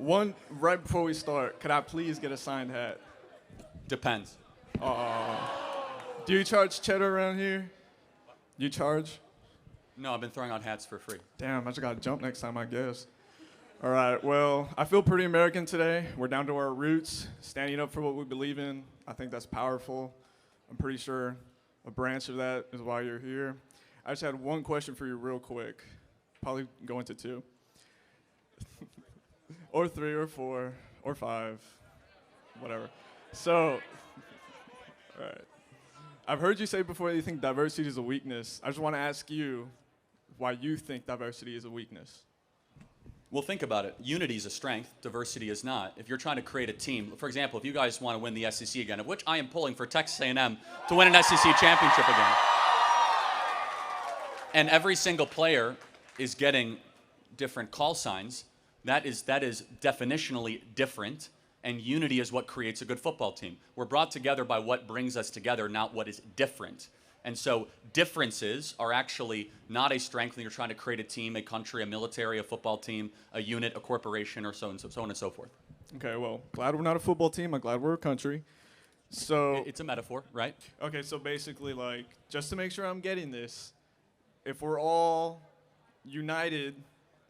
One, right before we start, could I please get a signed hat? Depends. Do you charge cheddar around here? You charge? No, I've been throwing out hats for free. Damn, I just got to jump next time, I guess. All right, well, I feel pretty American today. We're down to our roots, standing up for what we believe in. I think that's powerful. I'm pretty sure a branch of that is why you're here. I just had one question for you real quick. Probably go into two. Or three, or four, or five, whatever. So, all right. I've heard you say before that you think diversity is a weakness. I just want to ask you why you think diversity is a weakness. Well, think about it. Unity is a strength. Diversity is not. If you're trying to create a team, for example, if you guys want to win the SEC again, of which I am pulling for Texas A&M to win an SEC championship again, and every single player is getting different call signs, that is definitionally different, and unity is what creates a good football team. We're brought together by what brings us together, not what is different. And so differences are actually not a strength when you're trying to create a team, a country, a military, a football team, a unit, a corporation, or so on and so forth. Okay, well, glad we're not a football team. I'm glad we're a country. So It's a metaphor, right? okay, so basically, like, just to make sure I'm getting this, if we're all united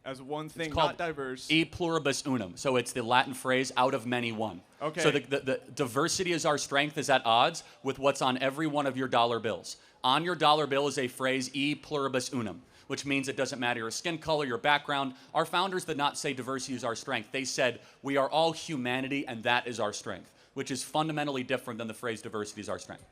as one thing, It's called not diverse. E pluribus unum. So it's the Latin phrase, out of many one. Okay. So the diversity is our strength is at odds with what's on every one of your dollar bills. On your dollar bill is a phrase, E pluribus unum, which means it doesn't matter your skin color, your background. Our founders did not say diversity is our strength. They said we are all humanity and that is our strength, which is fundamentally different than the phrase diversity is our strength.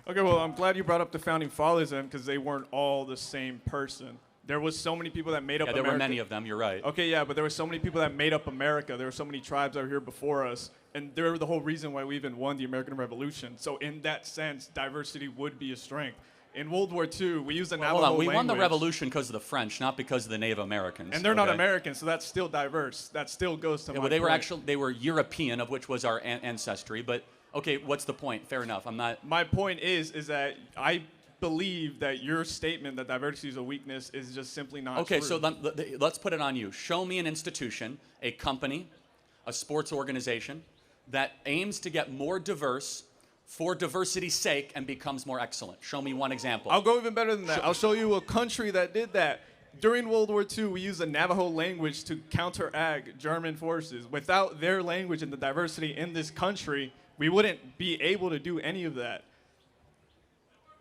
Okay, well, I'm glad you brought up the founding fathers then, because they weren't all the same person. There was so many people that made up Yeah, there America. were many of them, you're right. Okay, yeah, but there were so many people that made up America. There were so many tribes that were here before us, and they're the whole reason why we even won the American Revolution. So in that sense, diversity would be a strength. In World War II, we used the Navajo Hold on, we language. won the revolution because of the French, not because of the Native Americans. And they're not okay? American, so that's still diverse. That still goes to Yeah, my well, they were point. they were European, of which was our ancestry. But okay, what's the point? Fair enough. I'm not. My point is that I believe that your statement that diversity is a weakness is just simply not Okay, true. so let's put it on you. Show me an institution, a company, a sports organization that aims to get more diverse for diversity's sake and becomes more excellent. Show me one example. I'll go even better than that. I'll show you a country that did that. During World War II, we used the Navajo language to counteract German forces. Without their language and the diversity in this country, we wouldn't be able to do any of that.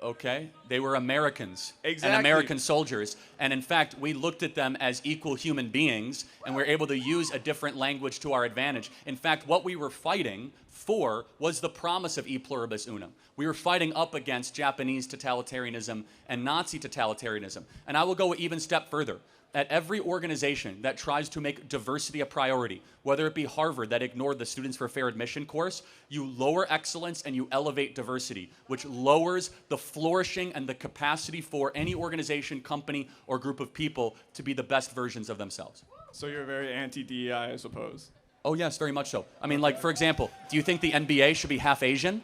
Okay, they were Americans Exactly. and American soldiers. And in fact, we looked at them as equal human beings and we're able to use a different language to our advantage. In fact, what we were fighting for was the promise of E pluribus unum. We were fighting up against Japanese totalitarianism and Nazi totalitarianism. And I will go even step further. At every organization that tries to make diversity a priority, whether it be Harvard that ignored the Students for Fair Admission course, you lower excellence and you elevate diversity, which lowers the flourishing and the capacity for any organization, company, or group of people to be the best versions of themselves. So you're very anti-DEI, I suppose. Oh yes, very much so. I mean, like, for example, do you think the NBA should be half Asian?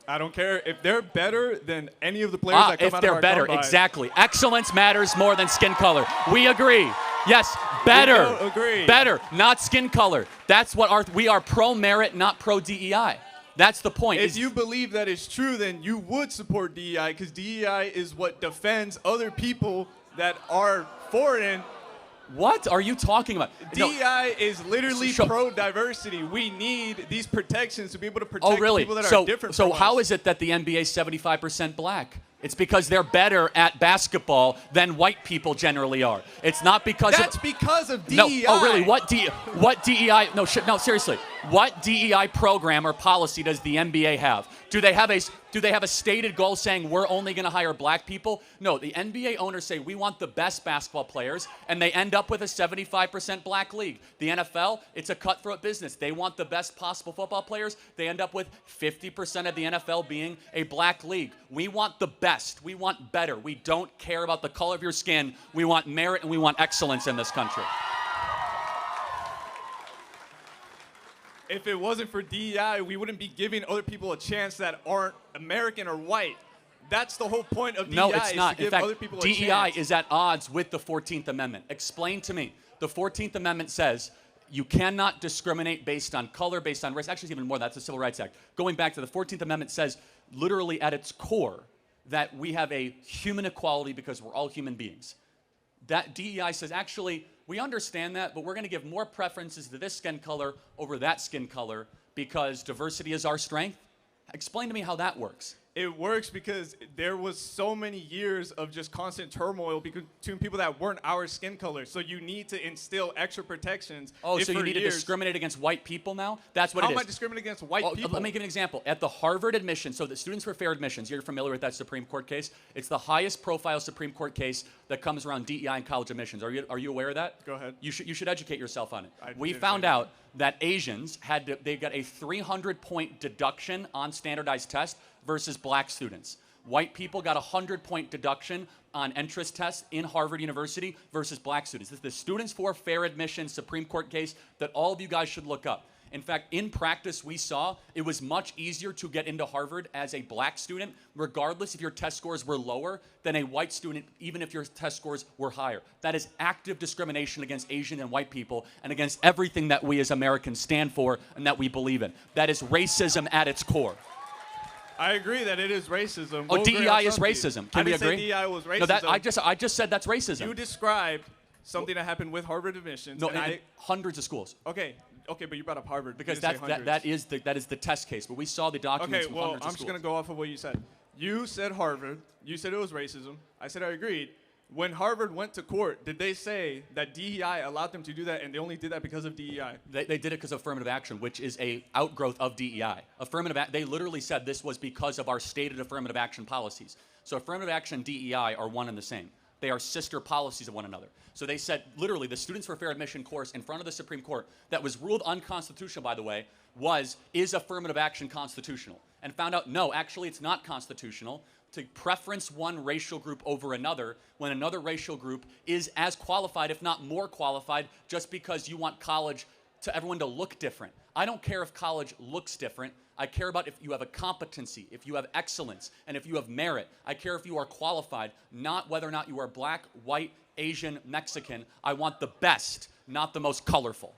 I don't care. If they're better than any of the players that come If out they're of our better, combine, exactly. Excellence matters more than skin color. We agree. Yes, better. don't agree. Better, not skin color. That's what we are pro-merit, not pro-DEI. That's the point. If you believe that is true, then you would support DEI, because DEI is what defends other people that are foreign. What are you talking about? No. DEI is literally So- pro-diversity. We need these protections to be able to protect Oh, really? people that are different So from how us. is it that the NBA is 75% black? It's because they're better at basketball than white people generally are. It's not because That's because of DEI. No, oh really? What DEI? No, seriously. What DEI program or policy does the NBA have? Do they have a stated goal saying we're only going to hire black people? No, the NBA owners say we want the best basketball players, and they end up with a 75% black league. The NFL, it's a cutthroat business. They want the best possible football players. They end up with 50% of the NFL being a black league. We want the best. We want better. We don't care about the color of your skin. We want merit and we want excellence in this country. If it wasn't for DEI, we wouldn't be giving other people a chance that aren't American or white. That's the whole point of DEI. No, it's is not. To give In fact, other people a DEI chance. is at odds with the 14th Amendment. Explain to me. The 14th Amendment says You cannot discriminate based on color, based on race. Actually, it's even more. That's the Civil Rights Act. Going back to the 14th Amendment says, literally at its core, that we have a human equality because we're all human beings. That DEI says, actually, we understand that, but we're going to give more preferences to this skin color over that skin color because diversity is our strength. Explain to me how that works. It works because there was so many years of just constant turmoil between people that weren't our skin color. So you need to instill extra protections. Oh, so you need to discriminate against white people now? That's what it is. How am I discriminating against white people? Let me give you an example. At the Harvard admission, so the Students for Fair Admissions, you're familiar with that Supreme Court case? It's the highest profile Supreme Court case that comes around DEI and college admissions. Are you aware of that? Go ahead. You should educate yourself on it. We didn't found say out that Asians they got a 300-point deduction on standardized tests versus black students. White people got a 100-point deduction on entrance tests in Harvard University versus black students. This is the Students for Fair Admission Supreme Court case that all of you guys should look up. In fact, in practice, we saw it was much easier to get into Harvard as a black student, regardless if your test scores were lower than a white student, even if your test scores were higher. That is active discrimination against Asian and white people and against everything that we as Americans stand for and that we believe in. That is racism at its core. I agree that it is racism. Oh, DEI is racism. Can we agree? I didn't say DEI was racism. No, I just said that's racism. You described something that happened with Harvard admissions. No, in hundreds of schools. Okay, but you brought up Harvard. Because that is the test case. But we saw the documents from hundreds of schools. I'm just going to go off of what you said. You said Harvard. You said it was racism. I said I agreed. When Harvard went to court, did they say that DEI allowed them to do that and they only did that because of DEI? They did it because of affirmative action, which is a outgrowth of DEI. They literally said this was because of our stated affirmative action policies. So affirmative action and DEI are one and the same. They are sister policies of one another. So they said, literally, the Students for Fair Admission course in front of the Supreme Court that was ruled unconstitutional, by the way, is affirmative action constitutional? And found out, no, actually it's not constitutional to preference one racial group over another when another racial group is as qualified, if not more qualified, just because you want everyone to look different. I don't care if college looks different. I care about if you have a competency, if you have excellence, and if you have merit. I care if you are qualified, not whether or not you are black, white, Asian, Mexican. I want the best, not the most colorful.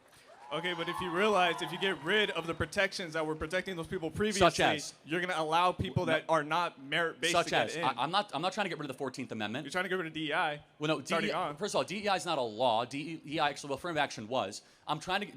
Okay, but if you realize, if you get rid of the protections that were protecting those people previously, such as, you're going to allow people that are not merit-based to get in. I'm not trying to get rid of the 14th Amendment. You're trying to get rid of DEI. Well, no, first of all, DEI is not a law. DEI, actually, affirmative action was.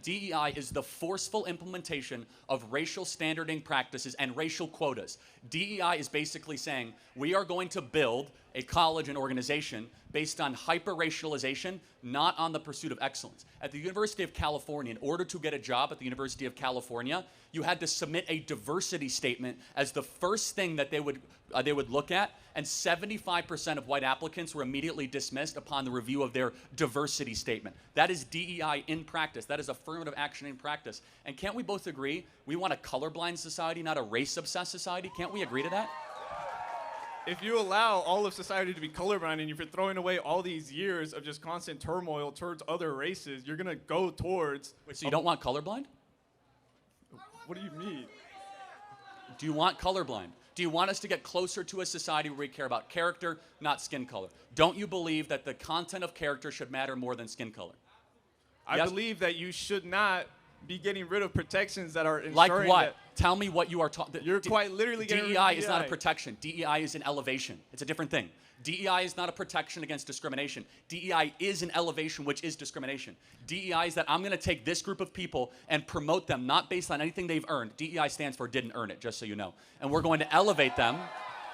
DEI is the forceful implementation of racial standarding practices and racial quotas. DEI is basically saying we are going to build a college and organization based on hyper-racialization, not on the pursuit of excellence. At the University of California, in order to get a job at the University of California, you had to submit a diversity statement as the first thing that they would look at, and 75% of white applicants were immediately dismissed upon the review of their diversity statement. That is DEI in practice. That is affirmative action in practice. And can't we both agree we want a colorblind society, not a race-obsessed society? Can't we agree to that? If you allow all of society to be colorblind and if you're throwing away all these years of just constant turmoil towards other races, you're going to go towards... Wait, so you don't want colorblind? What do you mean? Do you want colorblind? Do you want us to get closer to a society where we care about character, not skin color? Don't you believe that the content of character should matter more than skin color? I believe that you should not be getting rid of protections that are ensuring like what? That tell me what you are talking. You're quite literally getting rid of DEI is not a protection. DEI is an elevation. It's a different thing. DEI is not a protection against discrimination. DEI is an elevation, which is discrimination. DEI is that I'm going to take this group of people and promote them, not based on anything they've earned. DEI stands for didn't earn it, just so you know. And we're going to elevate them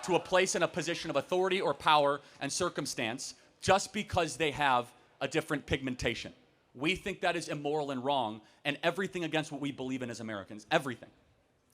to a place in a position of authority or power and circumstance just because they have a different pigmentation. We think that is immoral and wrong, and everything against what we believe in as Americans. Everything.